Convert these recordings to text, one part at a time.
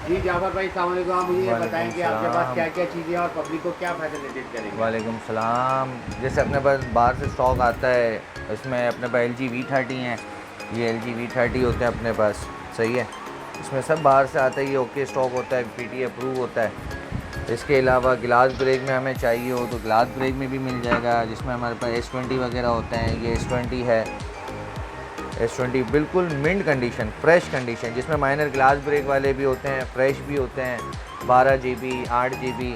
जी जाफर भाई अस्सलाम वालेकुम। आप मुझे ये वालेकुम बताएं कि आपके पास सलाम। क्या क्या चीज़ें और पब्लिक को क्या फैसिलिटेट करेंगे आप। वालेकुम सलाम। जैसे अपने पास बाहर से स्टॉक आता है, इसमें अपने पास LG V30 हैं। ये LG V30 होते हैं अपने पास, सही है। इसमें सब बाहर से आता है, ये ओके स्टॉक होता है, PT अप्रूव होता है। इसके अलावा ग्लास ब्रेक में हमें चाहिए हो तो ग्लास ब्रेक में भी मिल जाएगा, जिसमें हमारे पास S20 वगैरह होते हैं। ये S20 है, S20 बिल्कुल मिंट कंडीशन, फ्रेश कंडीशन, जिसमें माइनर ग्लास ब्रेक वाले भी होते हैं, फ्रेश भी होते हैं। 12 GB, 8 GB,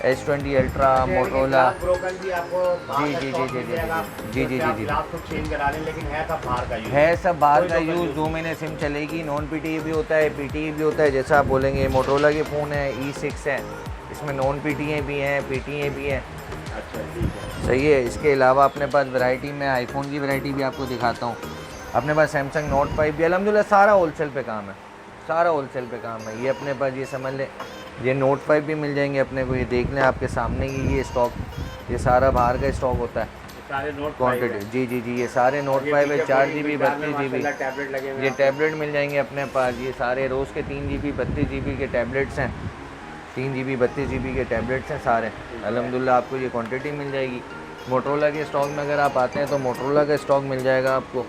S20 अल्ट्रा, अच्छा यानी कि मोटरोला। ग्लास ब्रोकन भी आपको बाहर जी का जी जी स्टॉक जी मिल जी जाएगा, जी तो जी उससे जी आप जी ग्लास को चेंज करा लें, लेकिन है सब बाहर का यूज़, है सब बाहर कोई का लोकल यूज़। यूज़ 2 नहीं। महीने सिम चलेगी। नॉन PTE भी होता है, PTE भी होता है, जैसा आप बोलेंगे। मोटरोला के फ़ोन है, E6 है, इसमें नॉन PTE भी हैं, PTE भी हैं, अच्छा ठीक है। सही है। इसके अलावा अपने पास वैरायटी में आईफोन की वैरायटी भी आपको दिखाता हूँ। अपने पास सैमसंग नोट 5 भी, अलहमदिल्ला सारा होलसेल पे काम है, सारा होलसेल पे काम है। ये अपने पास, ये समझ लें, ये नोट 5 भी मिल जाएंगे अपने को। ये देख लें आपके सामने ही ये स्टॉक, ये सारा बाहर का स्टॉक होता है। ये सारे नोट 5 क्वांटिटी, है। जी जी जी, ये सारे और नोट ये 5 है। पीछे चार बड़ी जी बी मिकदार में 32 GB। माशाल्लाह टैबलेट लगे हुए हैं ये आपके। टैबलेट मिल जाएंगे अपने पास। ये सारे रोज़ के 3 GB 32 GB के टैबलेट्स हैं। 3 GB 32 GB के टैबलेट्स हैं सारे। ठीक है। अल्हम्दुलिल्लाह आपको ये क्वांटिटी मिल जाएगी। मोटरोला के स्टॉक में अगर आप आते हैं तो मोटरोला का स्टॉक मिल जाएगा आपको।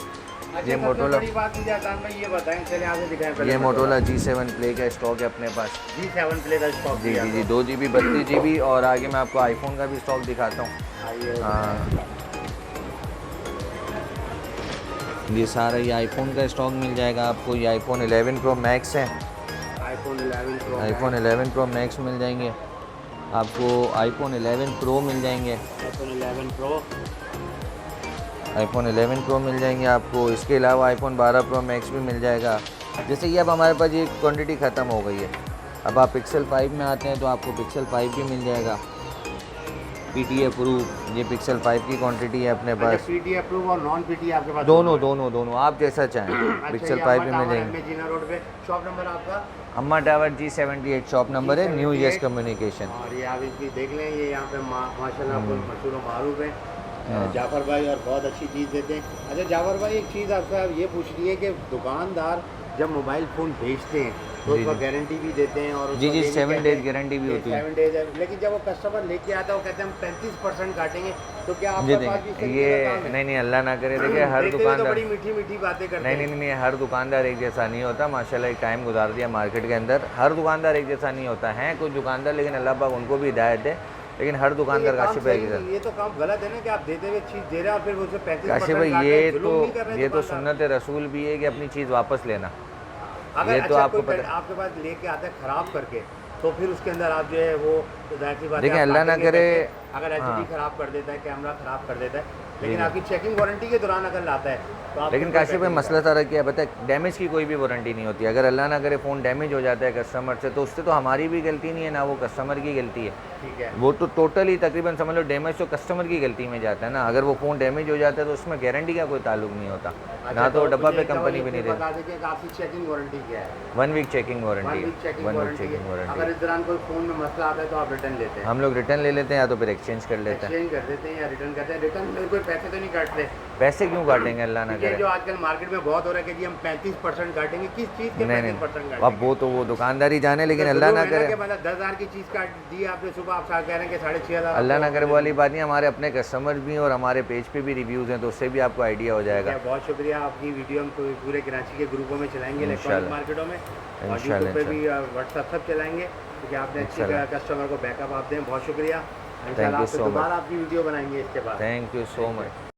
अच्छा ये सबसे मोटरोला, बड़ी बात मुझे आसान भाई ये बताएं, चले आगे दिखाएं पहले ये मोटोला। मोटरोला G7 प्ले का स्टॉक है अपने पास। G7 प्ले का स्टॉक जी दिया जी जी, तो 2 GB 32 GB। और आगे मैं आपको आईफोन का भी स्टॉक दिखाता हूँ। आइए वो दिखाएं। हाँ, ये सारा ये आईफोन का स्टॉक मिल जाएगा आपको। ये iPhone 11 Pro Max है। iPhone 11 Pro iPhone Max। 11 Pro Max मिल जाएंगे आपको। iPhone 11 Pro मिल जाएंगे। iPhone 11 Pro। iPhone 11 Pro मिल जाएंगे आपको। इसके अलावा iPhone 12 Pro Max भी मिल जाएगा। जैसे कि अब हमारे पास ये क्वांटिटी ख़त्म हो गई है, अब आप Pixel 5 में आते हैं तो आपको Pixel 5 भी मिल जाएगा, PTA अप्रूव। ये Pixel 5 की क्वांटिटी है अपने अच्छा पास। पीटी अप्रूव और नॉन पीटी आपके पास दोनों दोनों है। दोनों दोनों आप जैसा चाहें, अच्छा ये Pixel 5 अम्मा भी मिल टावर जाएंगे। MA जीना रोड पे, शॉप नंबर आपका अम्मा टावर G78 शॉप नंबर है, न्यू यस G78। कम्युनिकेशन। और ये आप इसकी देख लें, ये यहाँ पे माशाल्लाह आपको हम्म, मशहूर मारूफ है हाँ जाफ़र भाई, और बहुत अच्छी चीज़ देते हैं। अच्छा जाफ़र भाई एक चीज़ आपसे अब ये पूछनी है कि दुकानदार जब मोबाइल फ़ोन बेचते हैं तो जी उसका जी गारंटी भी देते हैं, और जी उसका जी, ये भी 7 कहते डेज हैं गारंटी भी कि होती है। 7 डेज है, लेकिन जब वो कस्टमर लेके आता है वो कहते हैं हम 35% काटेंगे, तो क्या जी आपके पास भी इस देखें, तरीके ये का काम है? नहीं नहीं, अल्लाह ना करे। देखिए हर देखते हुए तो दुकानदार, बड़ी मीठी मीठी बातें करते नहीं नहीं हैं। नहीं नहीं, हर दुकानदार एक जैसा नहीं होता। माशाल्लाह एक टाइम गुजार दिया मार्केट के अंदर, हर दुकानदार एक जैसा नहीं होता है। कुछ दुकानदार, लेकिन अल्लाह पाक उनको भी हिदायत दे, लेकिन हर तो ये दुकानदार काम काशिफ है सही एक नहीं, जैसा। ये तो काम गलत है ना कि आप देते हुए चीज़ दे रहे हैं और फिर उसे काशिफ 35% भाई, काट रहे हैं, जुल्म नहीं कर रहे ये तो दुकानदार। सुन्नत रसूल भी है कि अपनी चीज़ वापस लेना। अगर ये तो अच्छा आपको कोई पता। आपके पास लेके आता है ख़राब करके, तो फिर उसके अंदर आप जो है वो, तो जाहिर सी बात है देखिए आप अल्लाह ना काटेंगे करे। पैसे। अगर हाँ, एलसीडी ख़राब कर देता है, कैमरा ख़राब कर देता है, जी लेकिन जी, आपकी चेकिंग वारंटी के दौरान अगर लाता है तो आप फिर लेकिन कोई काशिफ पैसे भाई नहीं मसला काटते। सारा क्या है पता है, डैमेज की कोई भी वारंटी नहीं होती। अगर अल्लाह ना करे फ़ोन डैमेज हो जाता है कस्टमर से, तो उससे तो हमारी भी गलती नहीं है, ना वो कस्टमर की गलती है। ठीक है। वो तो टोटली तकरीबन समझ लो डैमेज तो कस्टमर की गलती में जाता है ना। अगर वो फ़ोन डैमेज हो जाता है तो उसमें गारंटी का कोई ताल्लुक नहीं होता, अच्छा ना तो तो डब्बा मुझे पे एक दफ़ा कंपनी ये भी नहीं फिर देती। बता दें कि आपकी चेकिंग वारंटी क्या है? 1 वीक चेकिंग वारंटी 1 है। वीक चेकिंग 1 वीक वारंटी है। चेकिंग वारंटी अगर है। इस दौरान कोई फ़ोन में मसला आता है तो आप रिटर्न लेते हैं? हम लोग रिटर्न ले लेते हैं या तो फिर एक्सचेंज कर लेते हैं। एक्सचेंज कर देते हैं या रिटर्न करते हैं? रिटर्न में कोई पैसे तो नहीं काटते? पैसे क्यों काटेंगे, अल्लाह ना क्योंकि ये करे। जो आजकल मार्केट में बहुत हो रहा है कि जी हम 35% काटेंगे, किस चीज़ के नहीं नहीं 35% नहीं, अब काटेंगे? वो तो वो दुकानदारी जाने, तो लेकिन अल्लाह जुलूम ना है ना करे। कि मतलब 10,000 की चीज़ काट दी आपने सुबह, आप कह रहे हैं कि 6,500 अल्लाह आपको ना करे ऑफर वो दे वाली दूँ। बात नहीं, हमारे अपने कस्टमर्स भी हैं और हमारे पेज पे भी रिव्यूज़ हैं, तो उससे भी आपको आइडिया हो ठीक जाएगा। है, बहुत शुक्रिया। आपकी वीडियो हम पूरे कराची के ग्रुपों में चलाएंगे, इलेक्ट्रॉनिक इंशाल्लाह मार्केटों में, और यूट्यूब इंशाल्लाह पे भी, इंशाल्लाह व्हाट्सएप सब चलाएंगे, क्योंकि आपने अच्छी इंशाल्लाह। कस्टमर को बैकअप आप दें। बहुत शुक्रिया। थैंक इंशाल्लाह यू आपसे सो मच। दोबारा आपकी वीडियो बनाएंगे इसके बाद। Thank you so thank much. You.